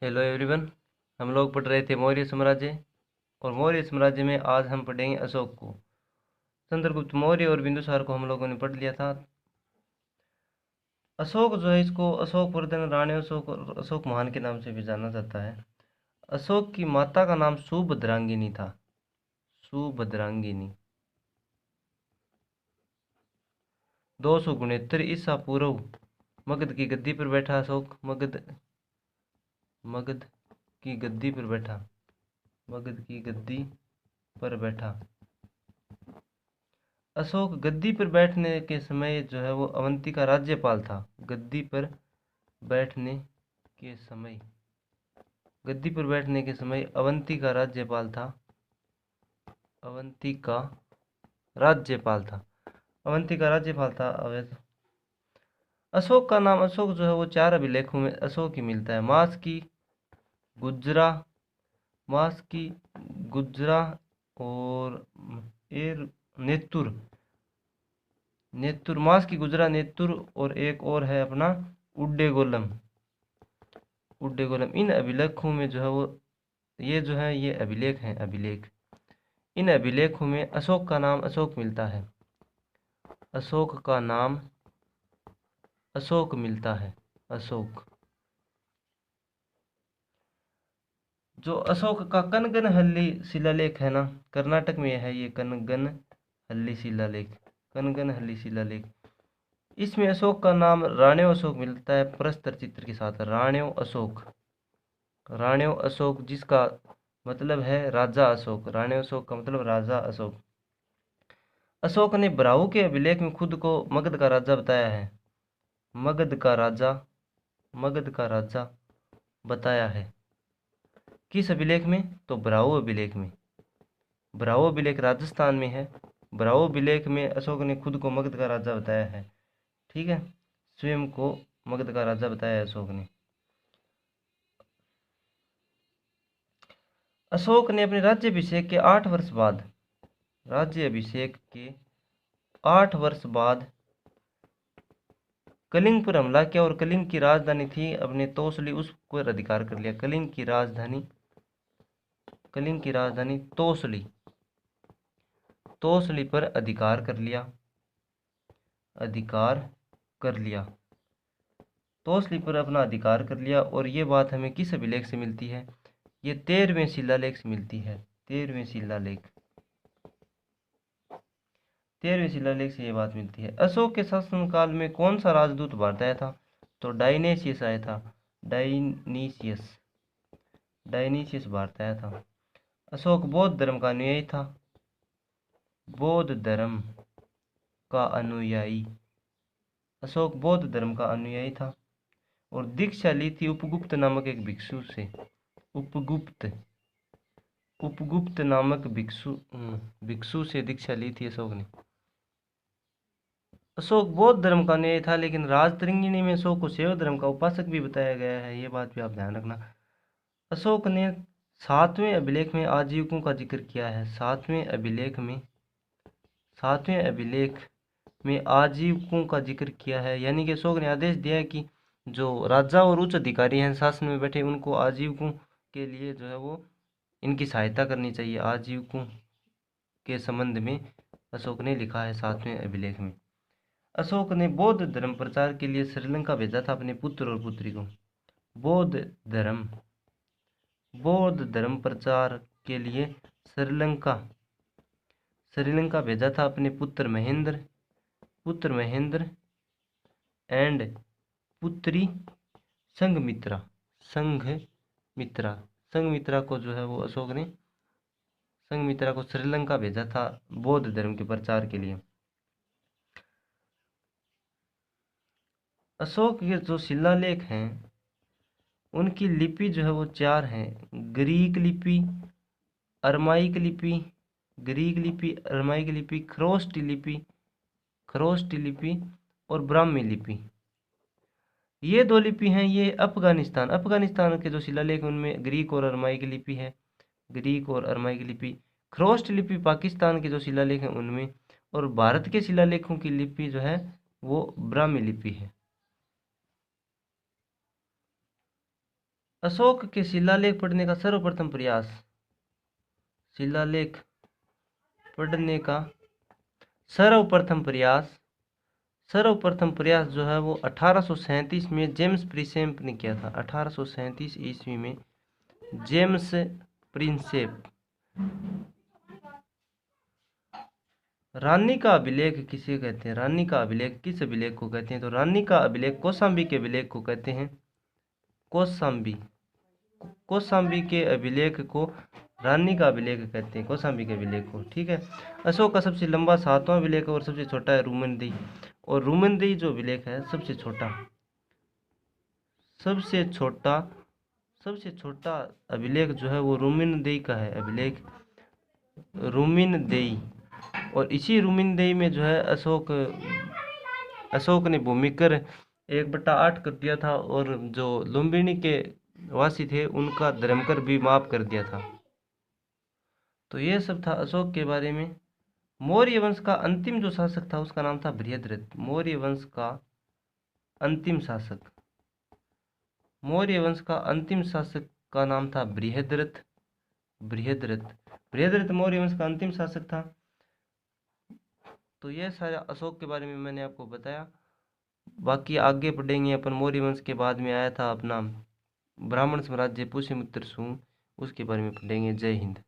Hello everyone. हम लोग पढ़ रहे थे मौर्य साम्राज्य और मौर्य साम्राज्य में आज हम पढ़ेंगे अशोक को। चंद्रगुप्त मौर्य और बिंदुसार को हम लोगों ने पढ़ लिया था। अशोक जो है इसको अशोक वर्धन राणे अशोक और अशोक महान के नाम से भी जाना जाता है। अशोक की माता का नाम सुभद्रांगिनी था। सुभद्रांगिनी। 269 ईसा पूर्व मगध की गद्दी पर बैठा अशोक। मगध की गद्दी पर बैठा। मगध की गद्दी पर बैठा। अशोक गद्दी पर बैठने के समय जो है वो अवंती का राज्यपाल था। गद्दी पर बैठने के समय गद्दी पर बैठने के समय अवंती का राज्यपाल था। अवंती का राज्यपाल था। अवंती का राज्यपाल था अवैध। अशोक का नाम अशोक जो है वो 4 अभिलेखों में अशोक ही मिलता है। गुजरा मास की गुजरा और एर नेतुर नेतुर मास की गुजरा नेतुर और एक और है अपना उड्डेगोलम। इन अभिलेखों में जो है वो ये जो है ये अभिलेख हैं अभिलेख। इन अभिलेखों में अशोक का नाम अशोक मिलता है। अशोक का नाम अशोक मिलता है। अशोक जो अशोक का कनगनहल्ली शिलालेख है ना, कर्नाटक में है ये कनगनहल्ली शिलालेख। कनगनहल्ली शिलालेख इसमें अशोक का नाम राणेव अशोक मिलता है प्रस्तर चित्र के साथ। राणेव अशोक जिसका मतलब है राजा अशोक। राणेव अशोक का मतलब राजा अशोक। अशोक ने बराऊ के अभिलेख में खुद को मगध का राजा बताया है। मगध का राजा मगध का राजा बताया है। किस अभिलेख में? तो बराऊ अभिलेख में। बराऊ अभिलेख राजस्थान में है। बराऊ अभिलेख में अशोक ने खुद को मगध का राजा बताया है। ठीक है, स्वयं को मगध का राजा बताया है अशोक ने। अशोक ने अपने राज्याभिषेक के 8 वर्ष बाद राज्याभिषेक के 8 वर्ष बाद कलिंग पर हमला किया और कलिंग की राजधानी थी अपने तोसली उस पर अधिकार कर लिया। कलिंग की राजधानी तोसली पर अधिकार कर लिया। तोसली पर अपना अधिकार कर लिया। और ये बात हमें किस अभिलेख से मिलती है? ये 13वें शिलालेख से मिलती है। 13वें शिलालेख से ये बात मिलती है। अशोक के शासनकाल में कौन सा राजदूत भारत आया था? तो डायनेशियस आया था। डायनीसियस भारत आया था। अशोक बौद्ध धर्म का अनुयायी था। अशोक बौद्ध धर्म का अनुयायी था और दीक्षा ली थी उपगुप्त नामक एक भिक्षु से। उपगुप्त नामक भिक्षु से दीक्षा ली थी अशोक ने। अशोक बौद्ध धर्म का अनुयायी था, लेकिन राजतरंगिणी में अशोक को शैव धर्म का उपासक भी बताया गया है। ये बात भी आप ध्यान रखना। अशोक ने 7वें अभिलेख में आजीविकों का जिक्र किया है। 7वें अभिलेख में आजीविकों का जिक्र किया है, यानी कि अशोक ने आदेश दिया है कि जो राजा और उच्च अधिकारी हैं शासन में बैठे उनको आजीविकों के लिए जो है वो इनकी सहायता करनी चाहिए। आजीविकों के संबंध में अशोक ने लिखा है 7वें अभिलेख में। अशोक ने बौद्ध धर्म प्रचार के लिए श्रीलंका भेजा था अपने पुत्र और पुत्री को। बौद्ध धर्म प्रचार के लिए श्रीलंका भेजा था अपने पुत्र महेंद्र एंड पुत्री संघमित्रा को जो है वो अशोक ने संघमित्रा को श्रीलंका भेजा था बौद्ध धर्म के प्रचार के लिए। अशोक के जो शिलालेख हैं उनकी लिपि जो है वो 4 हैं। ग्रीक लिपि, अरमाइक लिपि, खरोष्टी लिपि और ब्राह्मी लिपि। ये 2 लिपि हैं। ये अफगानिस्तान के जो शिलालेख उनमें ग्रीक और अरमाइक लिपि। खरोष्ट लिपि पाकिस्तान के जो शिलालेख हैं उनमें, और भारत के शिलालेखों की लिपि जो है वो ब्राह्मी लिपि है। अशोक के शिलालेख पढ़ने का सर्वप्रथम प्रयास, शिलालेख पढ़ने का सर्वप्रथम प्रयास जो है वो 1837 में जेम्स प्रिंसेप ने किया था। 1837 ईस्वी में जेम्स प्रिंसेप। रानी का अभिलेख किसे कहते हैं? रानी का अभिलेख किस अभिलेख को कहते हैं? तो रानी का अभिलेख कौशाम्बी के अभिलेख को कहते हैं। कौशाम्बी के अभिलेख को रानी का अभिलेख कहते हैं, कौशाम्बी के अभिलेख को। ठीक है। अशोक का सबसे लंबा 7वां अभिलेख और सबसे छोटा है रूमनदेही। और रूमनदेही जो अभिलेख है सबसे छोटा अभिलेख जो है वो रूमनदेही का है, अभिलेख रूमनदेही। और इसी रूमनदेही में जो है अशोक ने भूमिकर 1/8 कर दिया था, और जो लुम्बिनी के वासी थे उनका धर्मकर भी माफ कर दिया था। तो ये सब था अशोक के बारे में। मौर्य वंश का अंतिम जो शासक था उसका नाम था बृहद्रथ। मौर्य वंश का अंतिम शासक का नाम था बृहद्रथ। मौर्य वंश का अंतिम शासक था। तो ये सारा अशोक के बारे में मैंने आपको बताया। बाकी आगे पढ़ेंगे अपन। मौर्य वंश के बाद में आया था अपना ब्राह्मण साम्राज्य पुष्यमित्र शुंग, उसके बारे में पढ़ेंगे। जय हिंद।